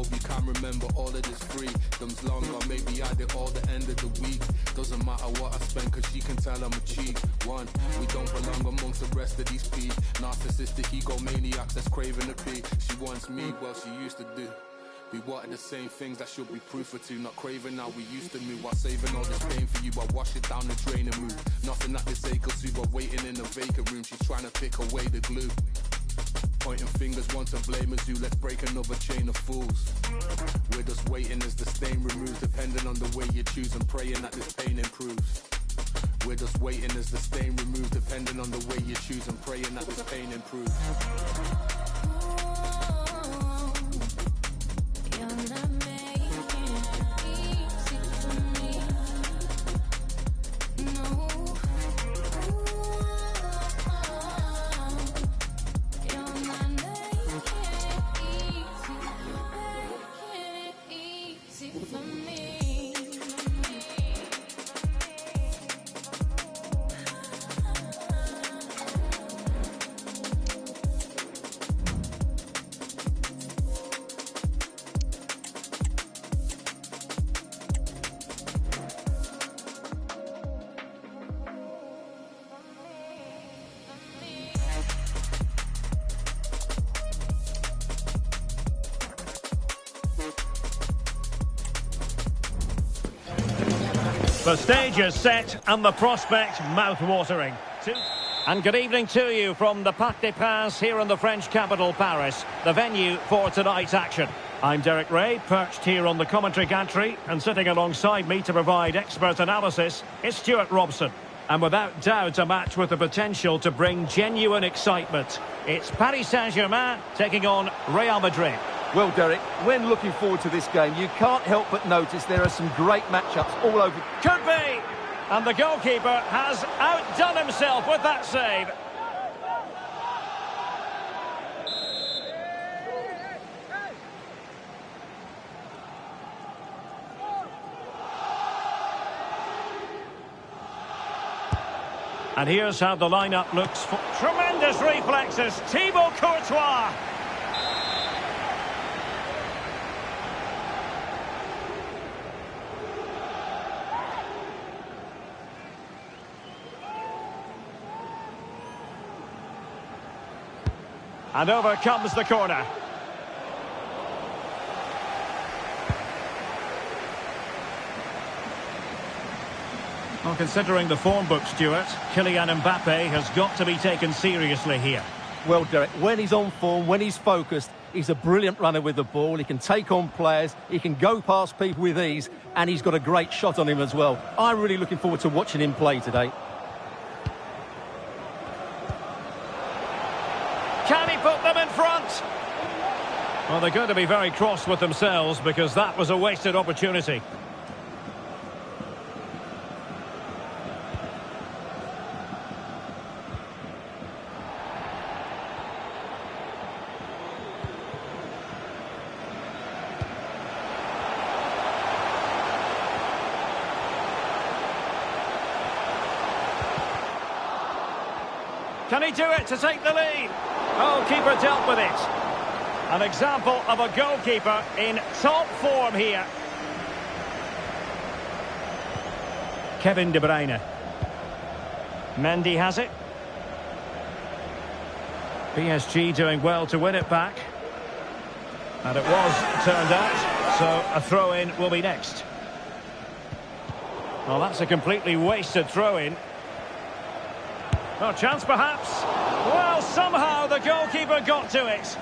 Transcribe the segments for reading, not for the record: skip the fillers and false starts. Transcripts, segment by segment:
hope you can remember all of this freedom's longer. Maybe I did all the end of the week. Doesn't matter what I spend, cause she can tell I'm a cheat. One, we don't belong amongst the rest of these peas. Narcissistic egomaniacs that's craving to be. She wants me, well she used to do. We wanted the same things, that should be proof or two. Not craving how we used to move. While saving all this pain for you, I wash it down the drain and move. Nothing that this ache or two, but waiting in a vacant room. She's trying to pick away the glue. Pointing fingers, want to blame us you. Let's break another chain of fools. We're just waiting as the stain removes. Depending on the way you choose and praying that this pain improves. We're just waiting as the stain removes. Depending on the way you choose and praying that this pain improves. The stage is set and the prospect mouth-watering. And good evening to you from the Parc des Princes here in the French capital, Paris, the venue for tonight's action. I'm Derek Ray, perched here on the commentary gantry, and sitting alongside me to provide expert analysis is Stuart Robson. And without doubt, a match with the potential to bring genuine excitement. It's Paris Saint-Germain taking on Real Madrid. Well, Derek, when looking forward to this game, you can't help but notice there are some great matchups all over. Could be! And the goalkeeper has outdone himself with that save. And here's how the lineup looks. Tremendous reflexes, Thibaut Courtois. And over comes the corner. Well, considering the form book, Stuart, Kylian Mbappe has got to be taken seriously here. Well, Derek, when he's on form, when he's focused, he's a brilliant runner with the ball. He can take on players, he can go past people with ease, and he's got a great shot on him as well. I'm really looking forward to watching him play today. Can he put them in front? Well, they're going to be very cross with themselves because that was a wasted opportunity. Can he do it to take the lead? Oh, keeper dealt with it. An example of a goalkeeper in top form here. Kevin De Bruyne. Mendy has it. PSG doing well to win it back. And it was turned out, so a throw-in will be next. Well, that's a completely wasted throw-in. No chance, perhaps. Well, somehow the goalkeeper got to it.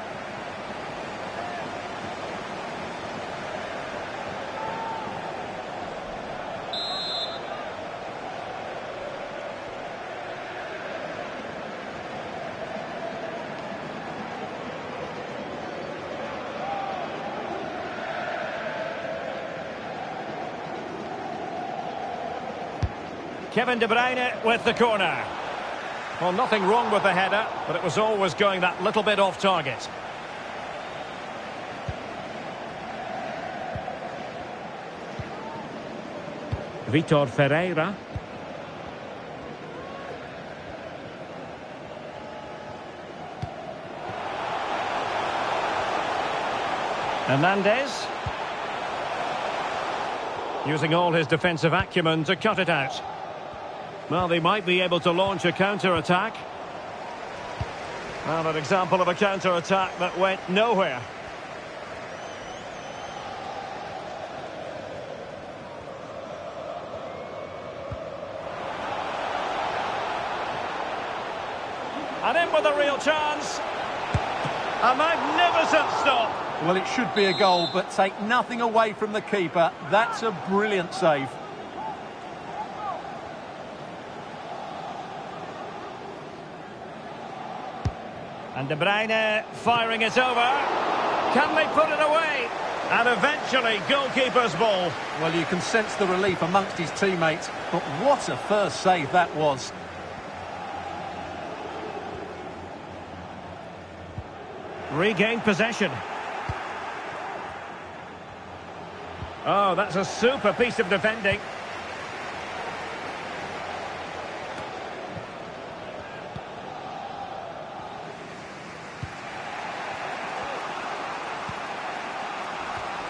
Kevin De Bruyne with the corner. Well, nothing wrong with the header, but it was always going that little bit off target. Vitor Ferreira. Hernandez. Using all his defensive acumen to cut it out. Well, they might be able to launch a counter-attack. Well, an example of a counter-attack that went nowhere. And in with a real chance. A magnificent stop. Well, it should be a goal, but take nothing away from the keeper. That's a brilliant save. And De Bruyne firing it over. Can they put it away? And eventually, goalkeeper's ball. Well, you can sense the relief amongst his teammates, but what a first save that was. Regained possession. Oh, that's a super piece of defending.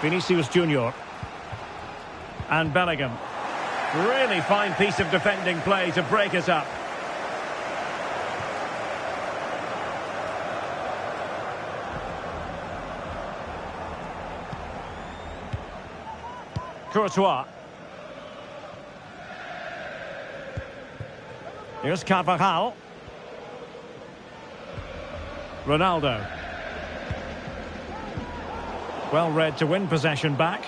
Vinicius Junior. And Bellingham. Really fine piece of defending play to break us up. Courtois. Here's Carvajal. Ronaldo. Well read to win possession back.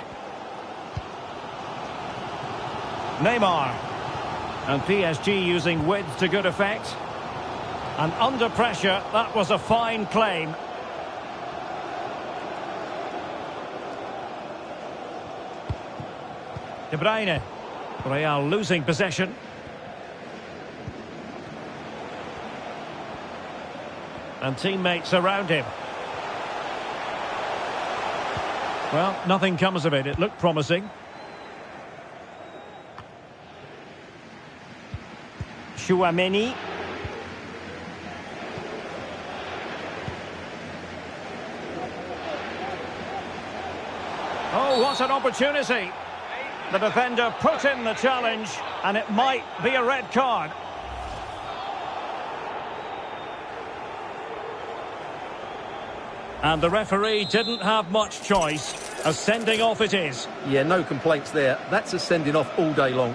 Neymar. And PSG using width to good effect. And under pressure, that was a fine claim. De Bruyne. Real losing possession. And teammates around him. Well, nothing comes of it. It looked promising. Chouameni. Oh, what an opportunity. The defender put in the challenge, and it might be a red card. And the referee didn't have much choice. A sending off it is. Yeah, no complaints there. That's a sending off all day long.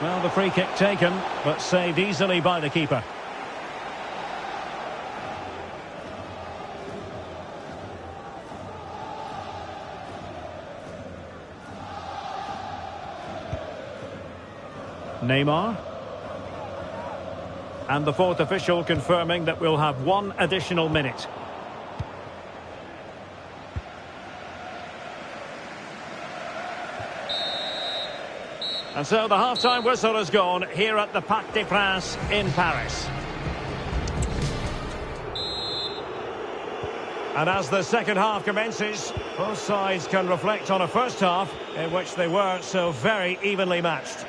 Well, the free kick taken, but saved easily by the keeper. Neymar. And the fourth official confirming that we'll have one additional minute. And so the half-time whistle has gone here at the Parc des Princes in Paris. And as the second half commences, both sides can reflect on a first half in which they were so very evenly matched.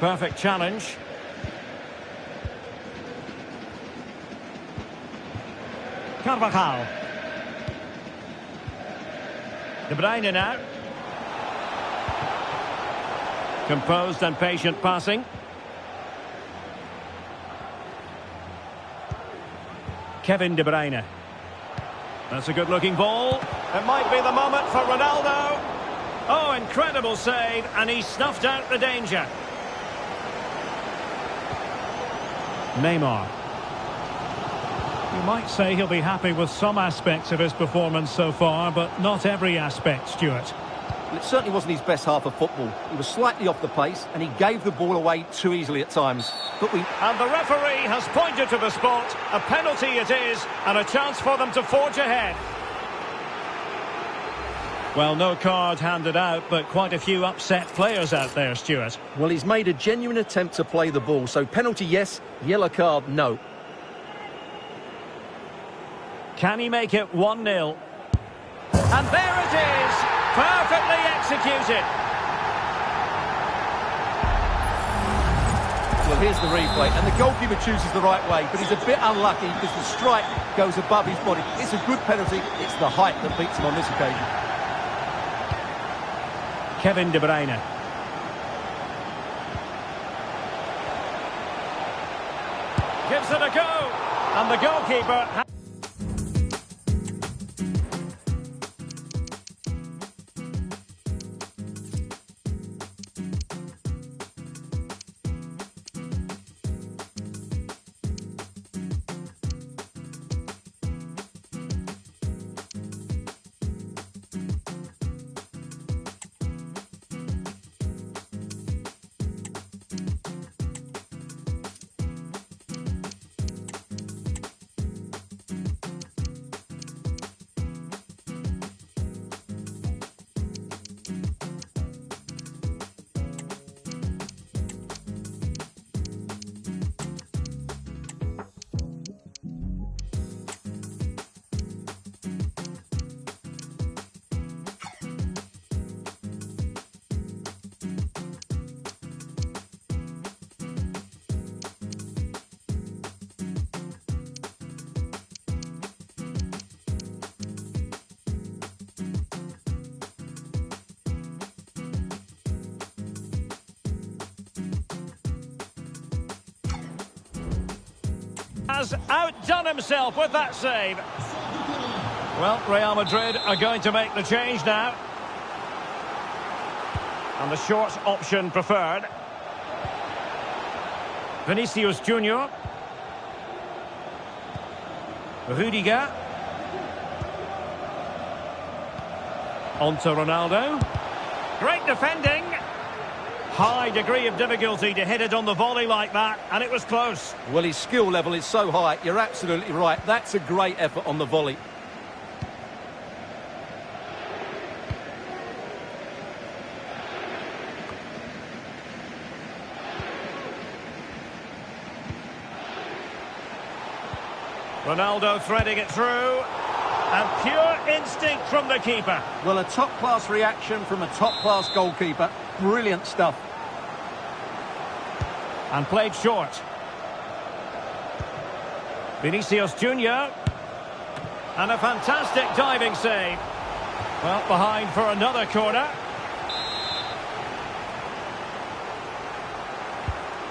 Perfect challenge. Carvajal. De Bruyne now. Composed and patient passing. Kevin De Bruyne. That's a good-looking ball. It might be the moment for Ronaldo. Oh, incredible save, and he snuffed out the danger. Neymar. You might say he'll be happy with some aspects of his performance so far, but not every aspect, Stuart. Well, it certainly wasn't his best half of football. He was slightly off the pace, and he gave the ball away too easily at times. And the referee has pointed to the spot. A penalty it is, and a chance for them to forge ahead. Well, no card handed out, but quite a few upset players out there, Stuart. Well, he's made a genuine attempt to play the ball, so penalty yes, yellow card no. Can he make it 1-0? And there it is! Perfectly executed! Well, here's the replay, and the goalkeeper chooses the right way, but he's a bit unlucky because the strike goes above his body. It's a good penalty, it's the height that beats him on this occasion. Kevin De Bruyne. Gives it a go, and the goalkeeper... has outdone himself with that save. Well, Real Madrid are going to make the change now. And the short option preferred. Vinicius Junior. Rudiger. On to Ronaldo. Great defending. High degree of difficulty to hit it on the volley like that, and it was close. Well, his skill level is so high, you're absolutely right. That's a great effort on the volley. Ronaldo threading it through, and pure instinct from the keeper. Well, a top-class reaction from a top-class goalkeeper. Brilliant stuff. And played short. Vinicius Junior. And a fantastic diving save. Well, behind for another corner.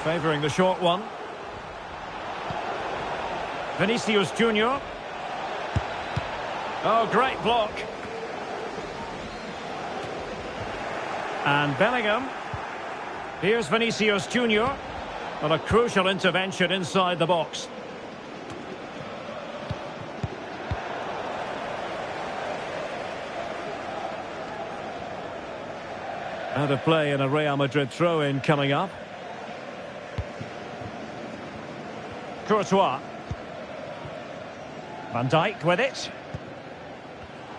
Favouring the short one. Vinicius Junior. Oh, great block. And Bellingham. Here's Vinicius Junior. Well, a crucial intervention inside the box. Out of play and a Real Madrid throw-in coming up. Courtois. Van Dijk with it.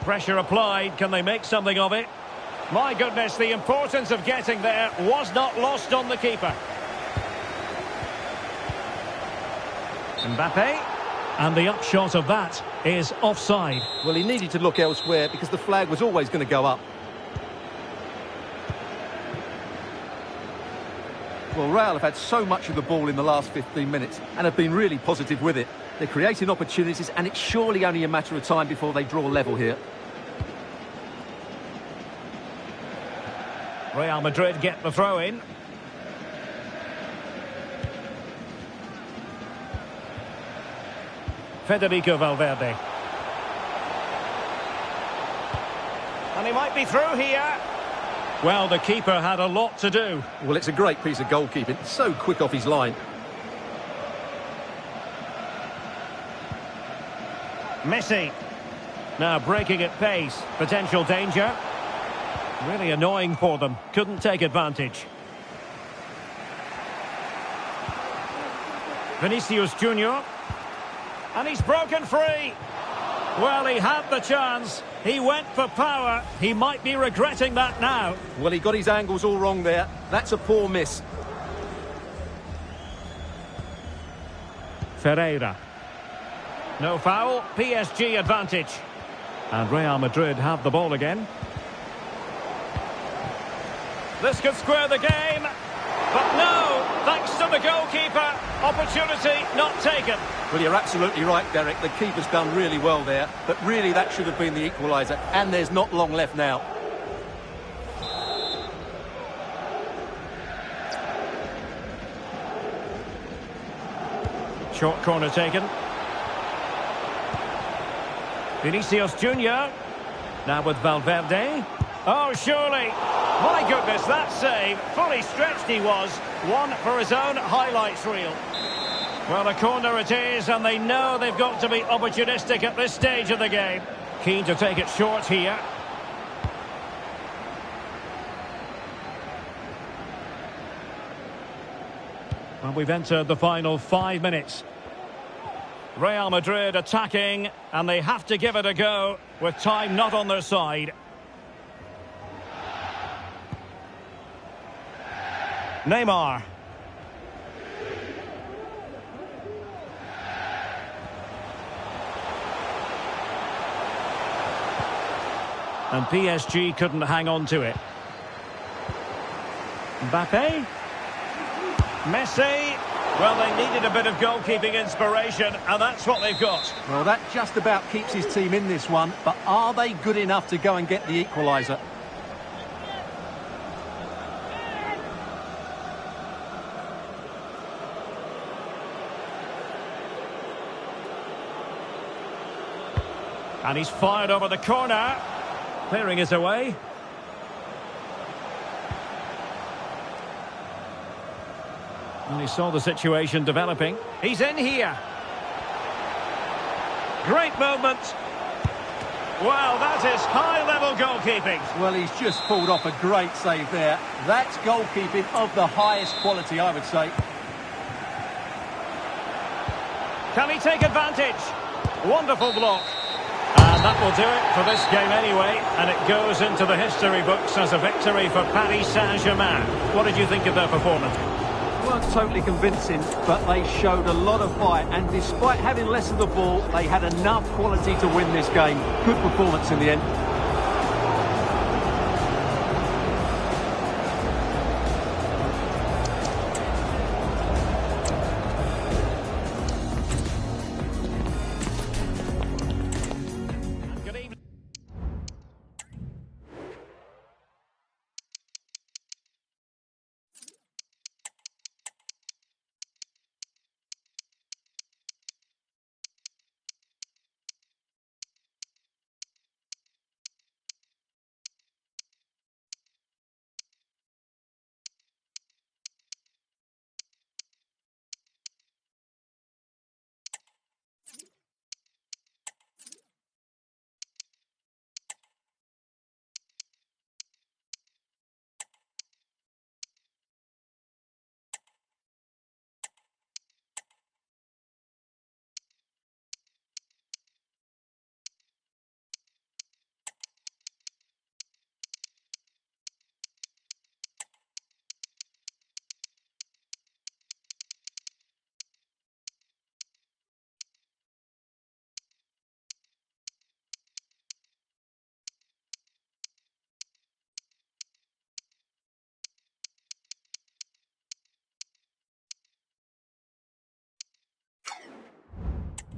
Pressure applied. Can they make something of it? My goodness, the importance of getting there was not lost on the keeper. Mbappe. And the upshot of that is offside. Well, he needed to look elsewhere because the flag was always going to go up. Well, Real have had so much of the ball in the last 15 minutes and have been really positive with it. They're creating opportunities, and it's surely only a matter of time before they draw level here. Real Madrid get the throw-in. Federico Valverde. And he might be through here. Well, the keeper had a lot to do. Well, it's a great piece of goalkeeping. So quick off his line. Messi. Now breaking at pace. Potential danger. Really annoying for them. Couldn't take advantage. Vinicius Junior. And he's broken free. Well, he had the chance. He went for power. He might be regretting that now. Well, he got his angles all wrong there. That's a poor miss. Ferreira. No foul. PSG advantage. And Real Madrid have the ball again. This could square the game. But no, thanks to the goalkeeper. Opportunity not taken. Well, you're absolutely right, Derek. The keeper's done really well there. But really, that should have been the equaliser. And there's not long left now. Short corner taken. Vinicius Junior. Now with Valverde. Oh, surely. My goodness, that save. Fully stretched he was. One for his own highlights reel. Well, a corner it is, and they know they've got to be opportunistic at this stage of the game. Keen to take it short here. Well, we've entered the final 5 minutes. Real Madrid attacking, and they have to give it a go with time not on their side. Neymar. And PSG couldn't hang on to it. Mbappe. Messi. Well, they needed a bit of goalkeeping inspiration, and that's what they've got. Well, that just about keeps his team in this one, but are they good enough to go and get the equaliser? And he's fired over the corner. Clearing it away. And he saw the situation developing. He's in here. Great movement. Well, that is high-level goalkeeping. Well, he's just pulled off a great save there. That's goalkeeping of the highest quality, I would say. Can he take advantage? Wonderful block. And that will do it for this game anyway. And it goes into the history books as a victory for Paris Saint-Germain. What did you think of their performance? Weren't totally convincing, but they showed a lot of fight, and despite having less of the ball, they had enough quality to win this game. Good performance in the end. Good evening.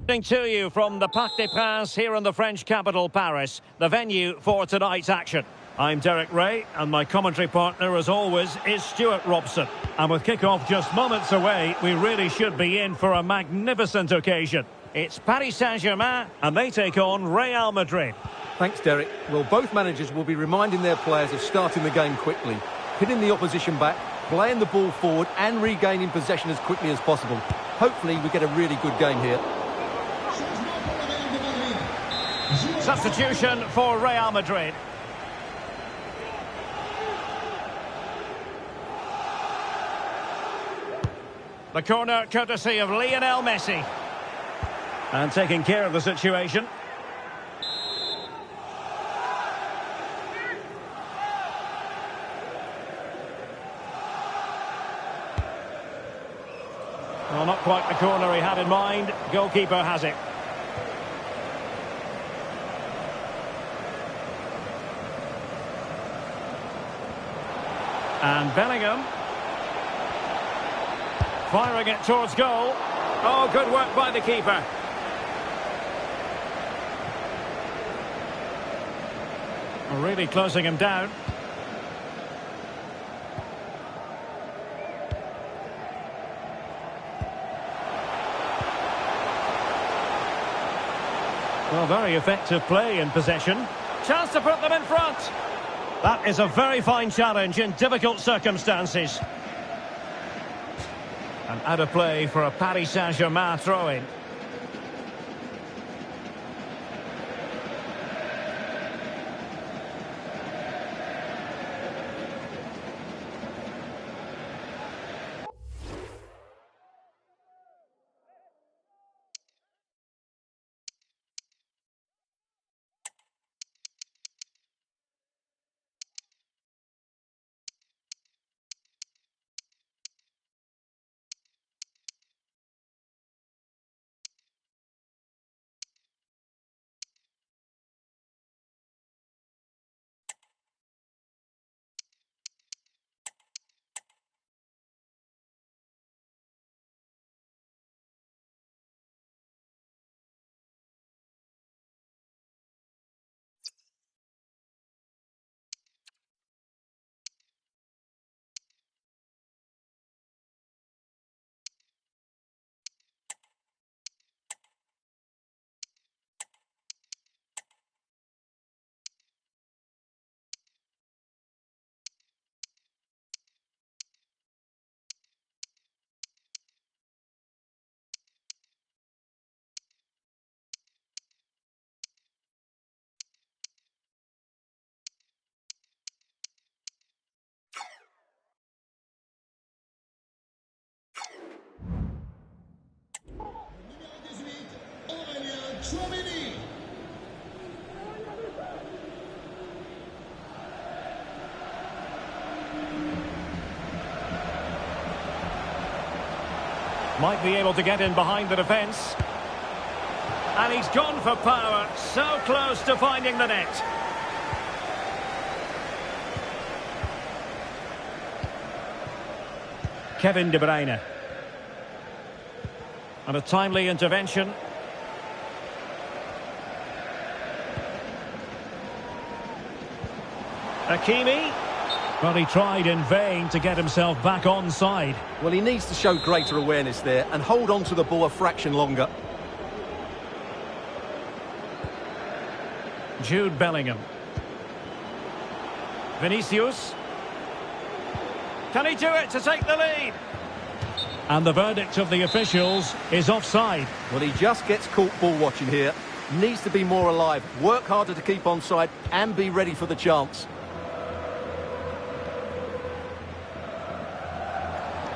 To you from the Parc des Princes here in the French capital, Paris, the venue for tonight's action. I'm Derek Ray, and my commentary partner, as always, is Stuart Robson. And with kick-off just moments away, we really should be in for a magnificent occasion. It's Paris Saint-Germain, and they take on Real Madrid. Thanks, Derek. Well, both managers will be reminding their players of starting the game quickly, hitting the opposition back, playing the ball forward, and regaining possession as quickly as possible. Hopefully, we get a really good game here. Substitution for Real Madrid. The corner courtesy of Lionel Messi. And taking care of the situation. Well, not quite the corner he had in mind. Goalkeeper has it. And Bellingham. Firing it towards goal. Oh, good work by the keeper. Really closing him down. Well, very effective play in possession. Chance to put them in front. That is a very fine challenge in difficult circumstances. And out of play for a Paris Saint-Germain throw-in. Might be able to get in behind the defence. And he's gone for power. So close to finding the net. Kevin De Bruyne. And a timely intervention. Hakimi. But he tried in vain to get himself back on side. Well, he needs to show greater awareness there and hold on to the ball a fraction longer. Jude Bellingham. Vinicius. Can he do it to take the lead? And the verdict of the officials is offside. Well, he just gets caught ball watching here. Needs to be more alive, work harder to keep onside and be ready for the chance.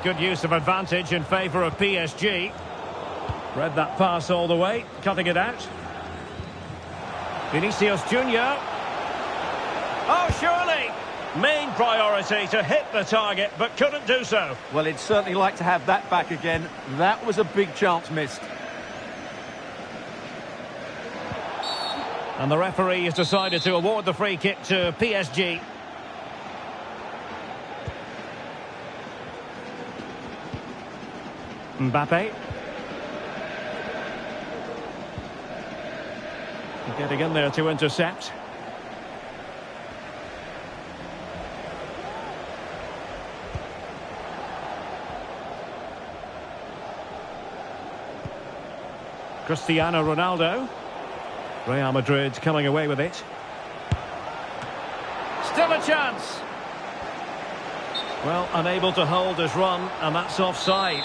Good use of advantage in favour of PSG. Read that pass all the way, cutting it out. Vinicius Junior. Oh, surely! Main priority to hit the target, but couldn't do so. Well, he'd certainly like to have that back again. That was a big chance missed. And the referee has decided to award the free kick to PSG. Mbappe. Getting in there to intercept. Cristiano Ronaldo. Real Madrid coming away with it. Still a chance. Well, unable to hold his run, and that's offside.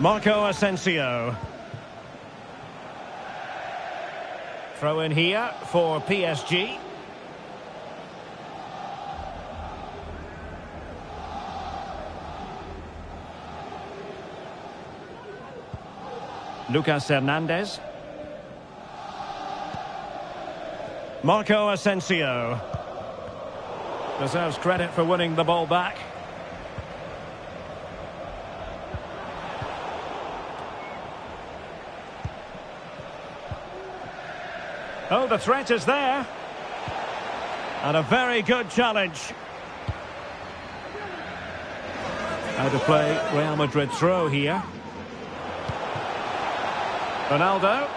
Marco Asensio. Throw in here for PSG. Lucas Hernandez. Marco Asensio. Deserves credit for winning the ball back. Oh, the threat is there. And a very good challenge. Out of play, Real Madrid throw here. Ronaldo.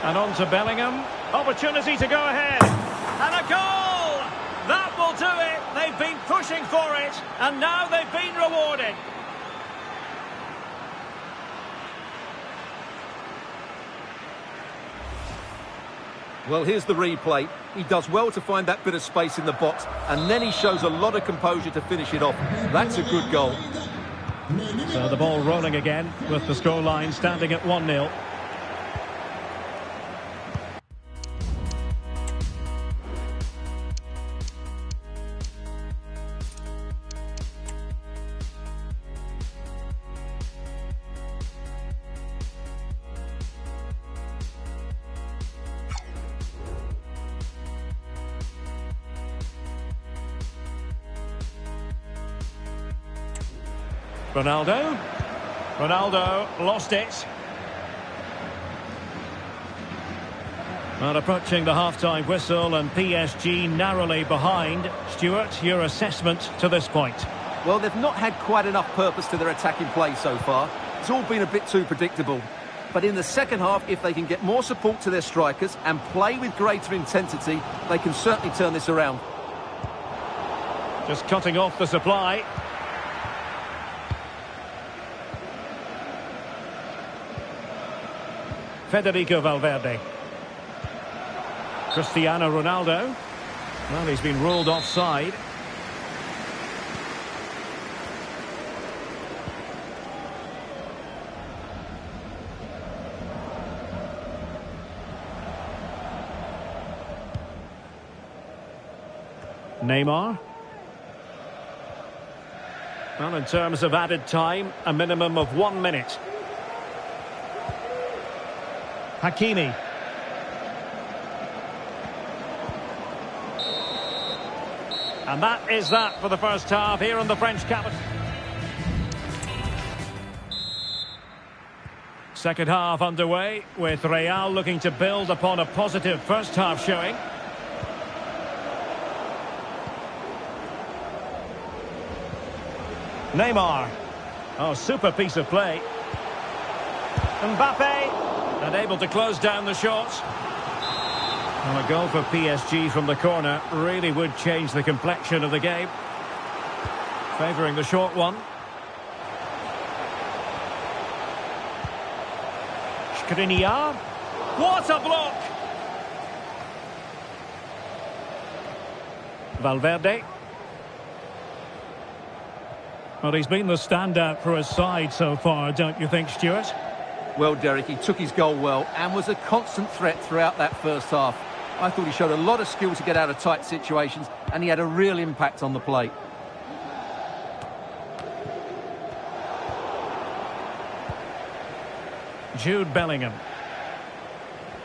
And on to Bellingham. Opportunity to go ahead. And a goal! That will do it. They've been pushing for it. And now they've been rewarded. Well, here's the replay. He does well to find that bit of space in the box, and then he shows a lot of composure to finish it off. That's a good goal. So the ball rolling again with the scoreline standing at 1-0. Ronaldo lost it. Well, approaching the half-time whistle and PSG narrowly behind. Stuart, your assessment to this point? Well, they've not had quite enough purpose to their attacking play so far. It's all been a bit too predictable. But in the second half, if they can get more support to their strikers and play with greater intensity, they can certainly turn this around. Just cutting off the supply. Federico Valverde. Cristiano Ronaldo. Well, he's been ruled offside. Neymar. Well, in terms of added time, a minimum of 1 minute. Hakimi. And that is that for the first half here in the French capital. Second half underway with Real looking to build upon a positive first half showing. Neymar. Oh, super piece of play. Mbappe. And able to close down the shots. Well, a goal for PSG from the corner really would change the complexion of the game. Favouring the short one. Skriniar. What a block! Valverde. Well, he's been the standout for his side so far, don't you think, Stuart? Well, Derek, he took his goal well and was a constant threat throughout that first half. I thought he showed a lot of skill to get out of tight situations, and he had a real impact on the plate. Jude Bellingham.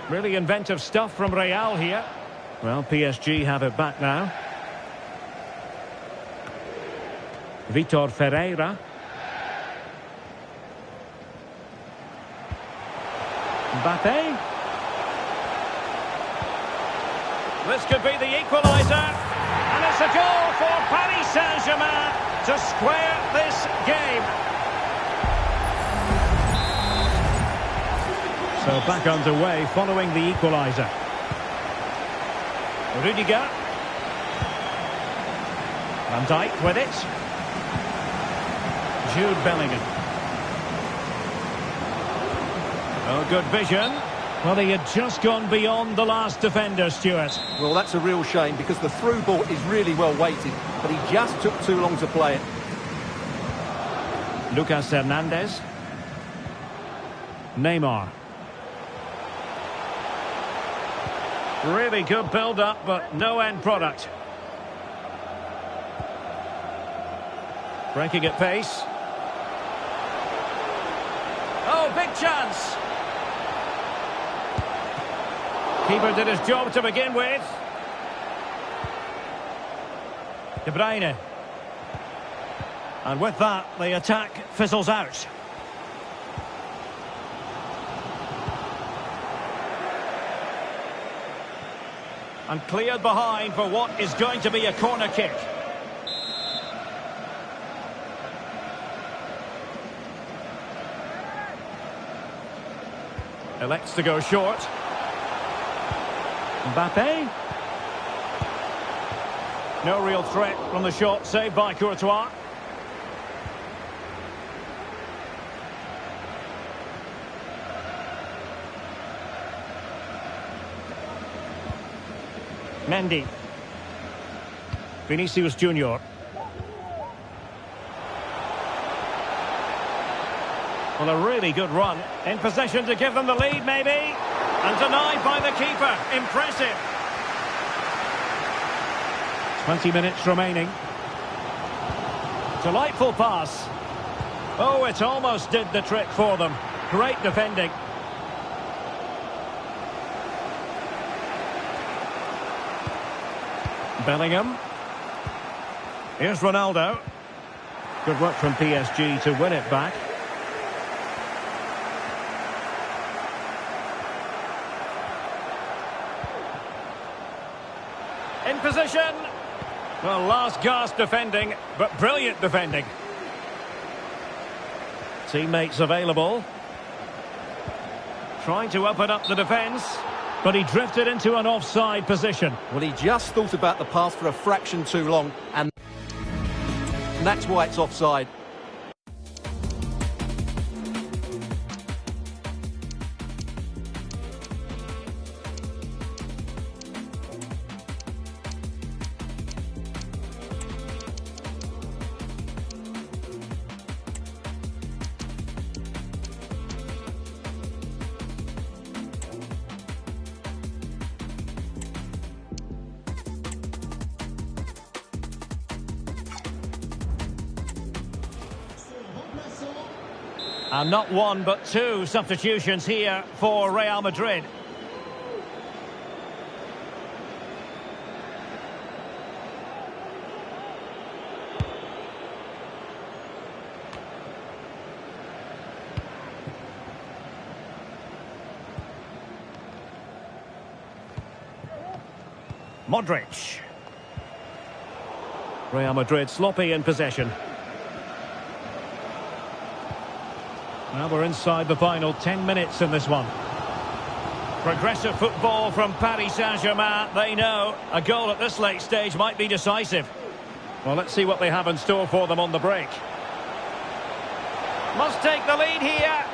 Really inventive stuff from Real here. Well, PSG have it back now. Vitor Ferreira. Mbappe. This could be the equaliser. And it's a goal for Paris Saint-Germain to square this game. So back underway following the equaliser. Rudiger. Van Dijk with it. Jude Bellingham. Oh, good vision. Well, he had just gone beyond the last defender, Stuart. Well, that's a real shame because the through ball is really well weighted, but he just took too long to play it. Lucas Hernandez. Neymar. Really good build-up, but no end product. Breaking at pace. Oh, Oh, big chance. Keeper did his job to begin with. De Bruyne. And with that, the attack fizzles out. And cleared behind for what is going to be a corner kick. Elects to go short. Mbappe. No real threat from the shot, saved by Courtois. Mendy. Vinicius Junior. Well, a really good run. In possession to give them the lead, maybe. And denied by the keeper. Impressive. 20 minutes remaining. Delightful pass. Oh, it almost did the trick for them. Great defending. Bellingham. Here's Ronaldo. Good work from PSG to win it back. In position. Well, last gasp defending, but brilliant defending. Teammates available. Trying to open up the defence, but he drifted into an offside position. Well, he just thought about the pass for a fraction too long, and that's why it's offside. And not one, but two substitutions here for Real Madrid. Modric. Real Madrid sloppy in possession. Now we're inside the final 10 minutes in this one. Progressive football from Paris Saint-Germain. They know a goal at this late stage might be decisive. Well, let's see what they have in store for them on the break. Must take the lead here.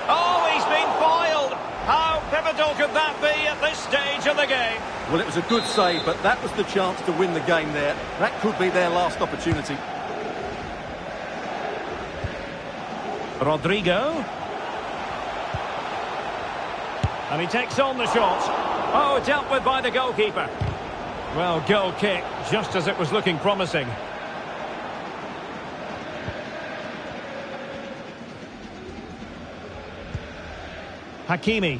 Oh, he's been foiled. How pivotal could that be at this stage of the game? Well, it was a good save, but that was the chance to win the game there. That could be their last opportunity. Rodrigo. And he takes on the shot. Oh, dealt with by the goalkeeper. Well, goal kick, just as it was looking promising. Hakimi.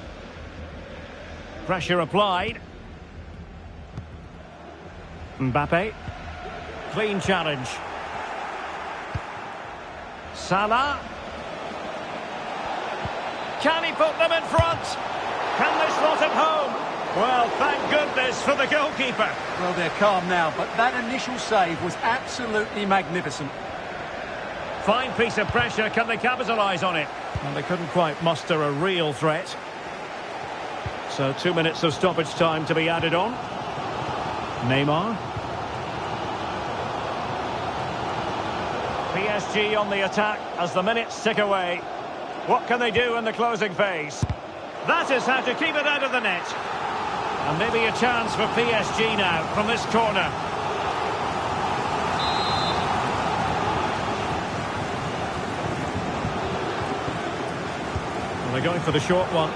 Pressure applied. Mbappe. Clean challenge. Salah. Can he put them in front? Can they slot it home? Well, thank goodness for the goalkeeper. Well, they're calm now, but that initial save was absolutely magnificent. Fine piece of pressure. Can they capitalise on it? Well, they couldn't quite muster a real threat. So 2 minutes of stoppage time to be added on. Neymar. PSG on the attack as the minutes tick away. What can they do in the closing phase? That is how to keep it out of the net. And maybe a chance for PSG now from this corner. Well, they're going for the short one.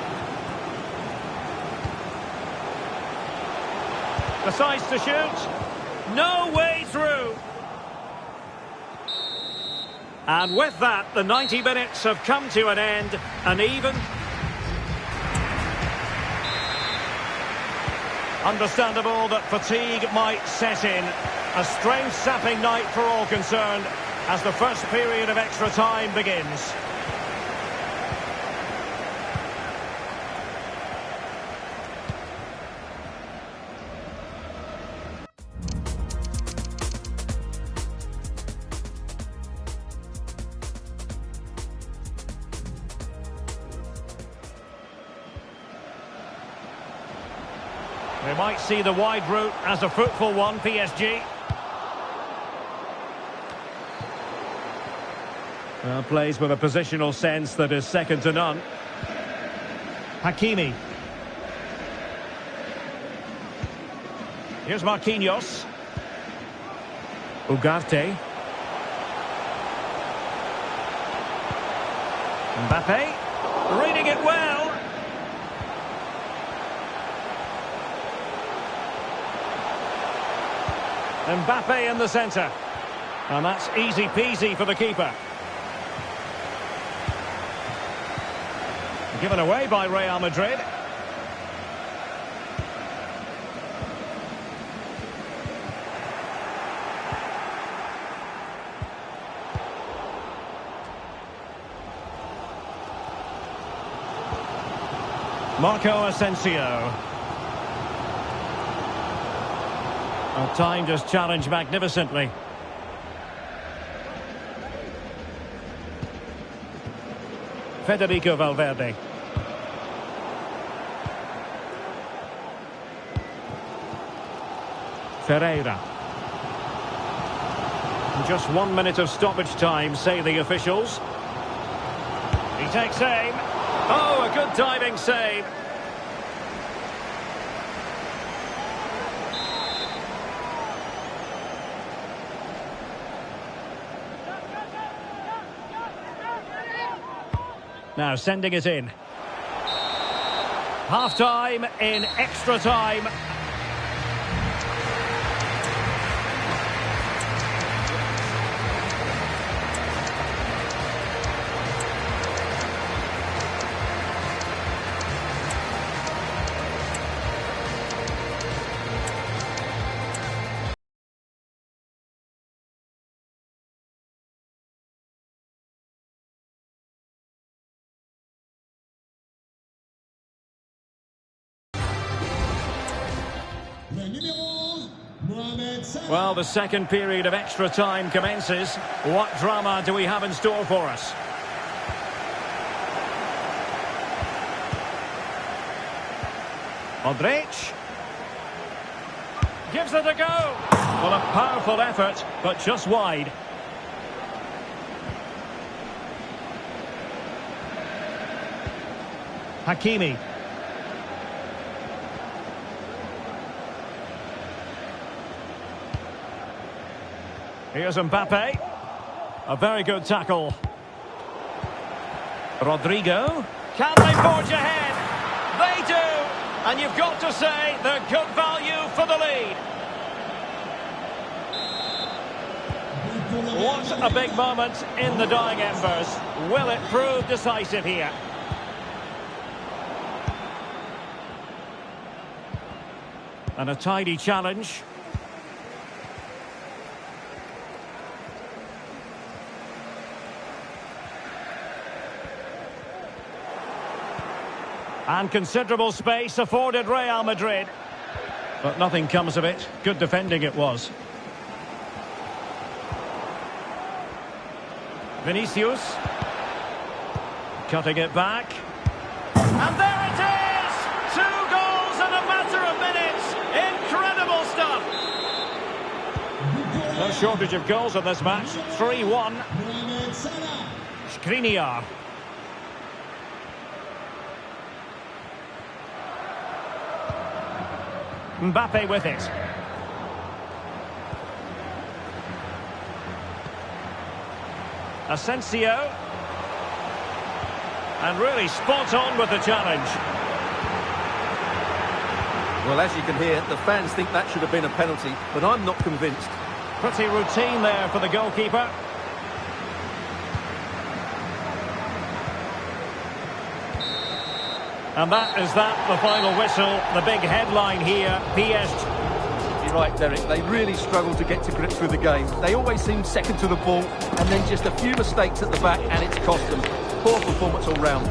Decides to shoot. No way through. And with that, the 90 minutes have come to an end. An even... Understandable that fatigue might set in. A strange sapping night for all concerned as the first period of extra time begins. We might see the wide route as a fruitful one, PSG. Well, plays with a positional sense that is second to none. Hakimi. Here's Marquinhos. Ugarte. Mbappe. Reading it well. Mbappe in the centre. And that's easy peasy for the keeper. Given away by Real Madrid. Marco Asensio. Well, timed his challenge magnificently. Federico Valverde. Ferreira. Just 1 minute of stoppage time, say the officials. He takes aim. Oh, a good diving save. Now sending it in. Half-time in extra time. Well, the second period of extra time commences. What drama do we have in store for us? Modric. Gives it a go. Well, a powerful effort, but just wide. Hakimi. Here's Mbappe. A very good tackle. Rodrigo. Can they forge ahead? They do. And you've got to say they're good value for the lead. What a big moment in the dying embers. Will it prove decisive here? And a tidy challenge. And considerable space afforded Real Madrid. But nothing comes of it. Good defending it was. Vinicius. Cutting it back. And there it is! 2 goals in a matter of minutes. Incredible stuff. No shortage of goals in this match. 3-1. Skriniar. Mbappe with it. Asensio. And really spot on with the challenge. Well, as you can hear, the fans think that should have been a penalty, but I'm not convinced. Pretty routine there for the goalkeeper. And that is the final whistle, the big headline here, PSG. You're right, Derek. They really struggle to get to grips with the game. They always seem second to the ball, and then just a few mistakes at the back, and it's cost them. Poor performance all round.